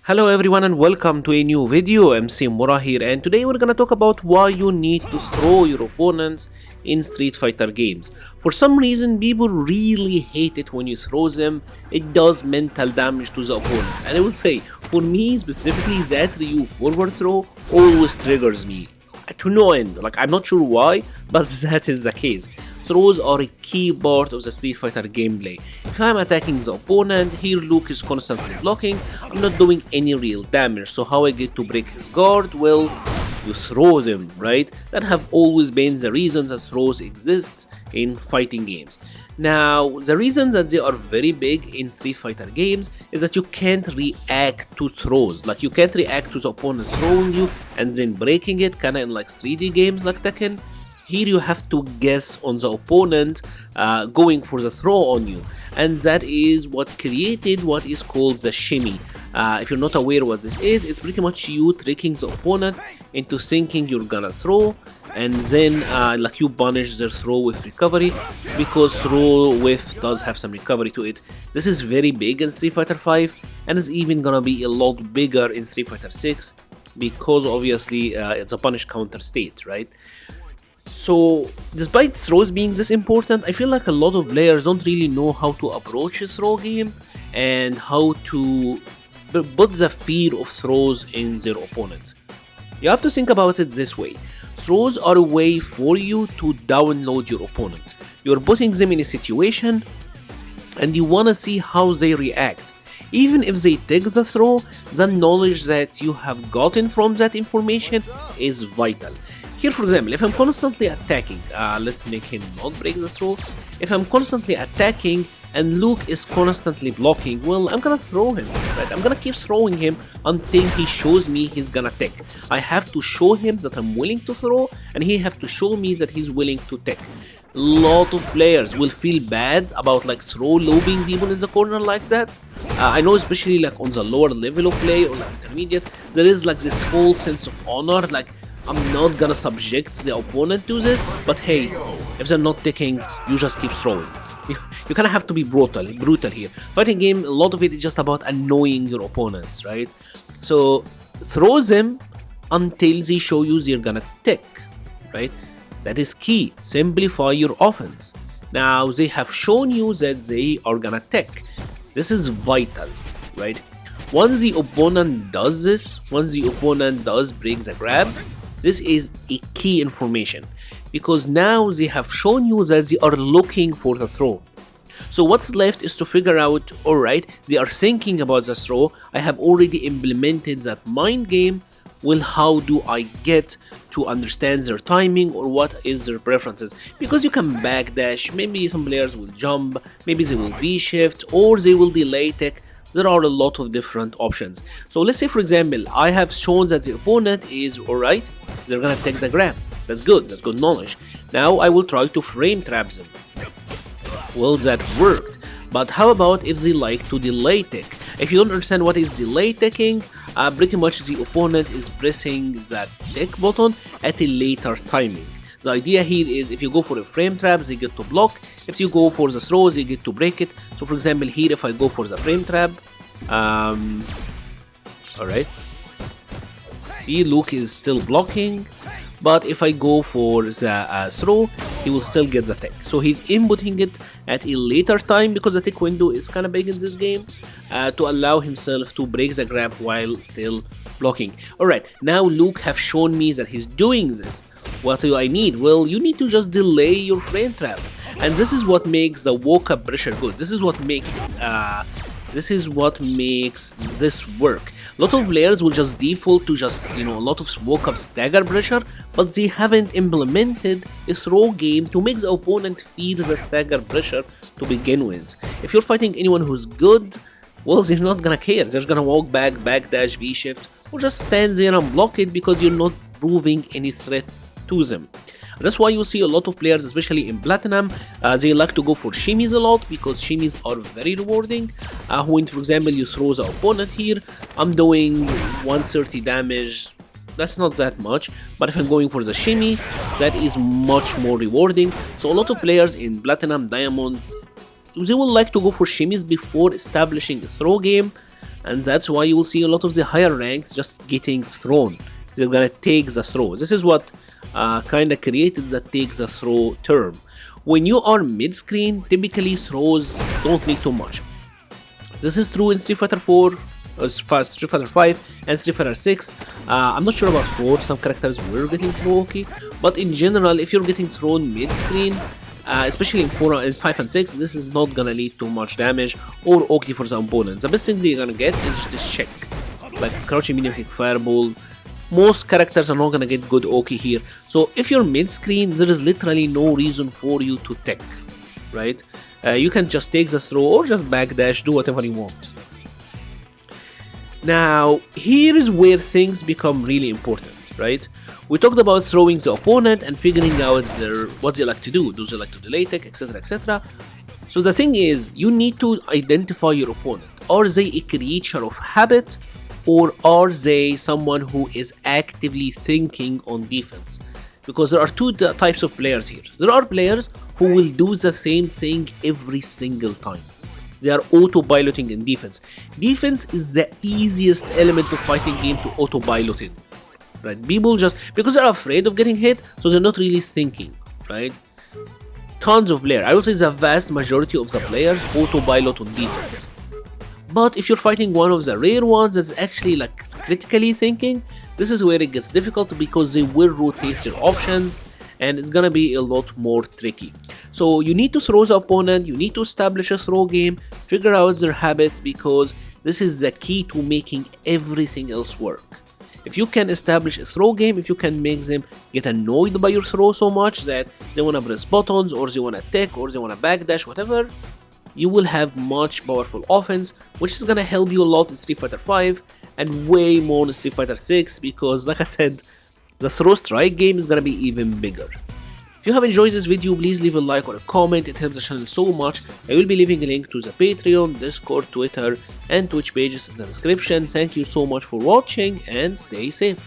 Hello everyone and welcome to a new video. MC Mura here, and today we're gonna talk about why you need to throw your opponents in Street Fighter games. For some reason people really hate it when you throw them. It does mental damage to the opponent, and I will say for me specifically that Ryu forward throw always triggers me to no end. Like, I'm not sure why, but that is the case. Throws are a key part of the Street Fighter gameplay. If I'm attacking the opponent, here Luke is constantly blocking, I'm not doing any real damage, so how I get to break his guard? Well, you throw them, right? That have always been the reason that throws exists in fighting games. Now, the reason that they are very big in Street Fighter games is that you can't react to throws. Like, you can't react to the opponent throwing you and then breaking it, kinda in like 3D games like Tekken. Here you have to guess on the opponent going for the throw on you, and that is what created what is called the shimmy. If you're not aware what this is, it's pretty much you tricking the opponent into thinking you're gonna throw, and then like you punish their throw with recovery, because throw with does have some recovery to it. This is very big in Street Fighter 5, and it's even gonna be a lot bigger in Street Fighter 6, because obviously it's a punish counter state, right? So, despite throws being this important, I feel like a lot of players don't really know how to approach a throw game and how to put the fear of throws in their opponents. You have to think about it this way. Throws are a way for you to download your opponent. You're putting them in a situation and you wanna see how they react. Even if they take the throw, the knowledge that you have gotten from that information is vital. Here, for example, if I'm constantly attacking, let's make him not break the throw. If I'm constantly attacking and Luke is constantly blocking, well, I'm gonna throw him, right? I'm gonna keep throwing him until he shows me he's gonna tech. I have to show him that I'm willing to throw, and he have to show me that he's willing to tech. Lot of players will feel bad about like throw lobbing people in the corner like that. I know, especially like on the lower level of play or like intermediate, there is like this false sense of honor, like I'm not gonna subject the opponent to this, but hey, if they're not taking, you just keep throwing. You kind of have to be brutal here. Fighting game, a lot of it is just about annoying your opponents, right? So throw them until they show you they're gonna tick, right? That is key. Simplify your offense. Now they have shown you that they are gonna tick. This is vital, right? Once the opponent does this, once the opponent does break the grab, this is a key information, because now they have shown you that they are looking for the throw. So what's left is to figure out, alright, they are thinking about the throw, I have already implemented that mind game, well, how do I get to understand their timing or what is their preferences? Because you can backdash, maybe some players will jump, maybe they will V-shift, or they will delay tech. There are a lot of different options. So let's say, for example, I have shown that the opponent is alright, they're gonna take the grab. That's good knowledge. Now I will try to frame trap them. Well, that worked. But how about if they like to delay tech? If you don't understand what is delay teching, pretty much the opponent is pressing that tech button at a later timing. The idea here is if you go for a frame trap, they get to block. If you go for the throws, they get to break it. So for example, here if I go for the frame trap, alright. See, Luke is still blocking. But if I go for the throw, he will still get the tech. So he's inputting it at a later time, because the tech window is kind of big in this game, to allow himself to break the grab while still blocking. Alright, now Luke have shown me that he's doing this. What do I need? Well, you need to just delay your frame trap. And this is what makes the walk-up pressure good. This is what makes this work. A lot of players will just default to just, a lot of walk-up stagger pressure, but they haven't implemented a throw game to make the opponent feel the stagger pressure to begin with. If you're fighting anyone who's good, well, they're not gonna care. They're just gonna walk back, backdash, V-shift, or just stand there and block it because you're not proving any threat to them. That's why you see a lot of players, especially in Platinum, they like to go for shimmies a lot, because shimmies are very rewarding. When, for example, you throw the opponent here, I'm doing 130 damage, that's not that much, but if I'm going for the shimmy, that is much more rewarding. So a lot of players in Platinum, Diamond, they will like to go for shimmies before establishing a throw game, and that's why you will see a lot of the higher ranks just getting thrown. They're gonna take the throw. This is what kinda created the take the throw term. When you are mid-screen, typically throws don't lead to much. This is true in Street Fighter 4, Street Fighter 5, and Street Fighter 6. I'm not sure about 4, some characters were getting thrown okay, but in general, if you're getting thrown mid-screen, especially in 4 and 5 and 6, this is not gonna lead to much damage or okay for the opponent. The best thing they're gonna get is just a check, like crouching medium kick, fireball. Most characters are not gonna get good okay here. So if you're mid-screen, there is literally no reason for you to tech, right? You can just take the throw or just backdash, do whatever you want. Now, here is where things become really important, right? We talked about throwing the opponent and figuring out what they like to do. Do they like to delay tech, etc, etc. So the thing is, you need to identify your opponent. Are they a creature of habit, or are they someone who is actively thinking on defense? Because there are two types of players here. There are players who will do the same thing every single time. They are auto-piloting in defense. Defense is the easiest element of fighting game to auto-pilot in, right? People just, because they're afraid of getting hit, so they're not really thinking, right? Tons of players, I would say the vast majority of the players auto-pilot on defense. But if you're fighting one of the rare ones that's actually like critically thinking, this is where it gets difficult because they will rotate their options and it's gonna be a lot more tricky. So you need to throw the opponent, you need to establish a throw game, figure out their habits, because this is the key to making everything else work. If you can establish a throw game, if you can make them get annoyed by your throw so much that they wanna press buttons or they wanna tech or they wanna backdash, whatever, you will have much powerful offense, which is gonna help you a lot in Street Fighter 5 and way more in Street Fighter 6, because like I said, the throw strike game is gonna be even bigger. If you have enjoyed this video, please leave a like or a comment, it helps the channel so much. I will be leaving a link to the Patreon, Discord, Twitter and Twitch pages in the description. Thank you so much for watching and stay safe.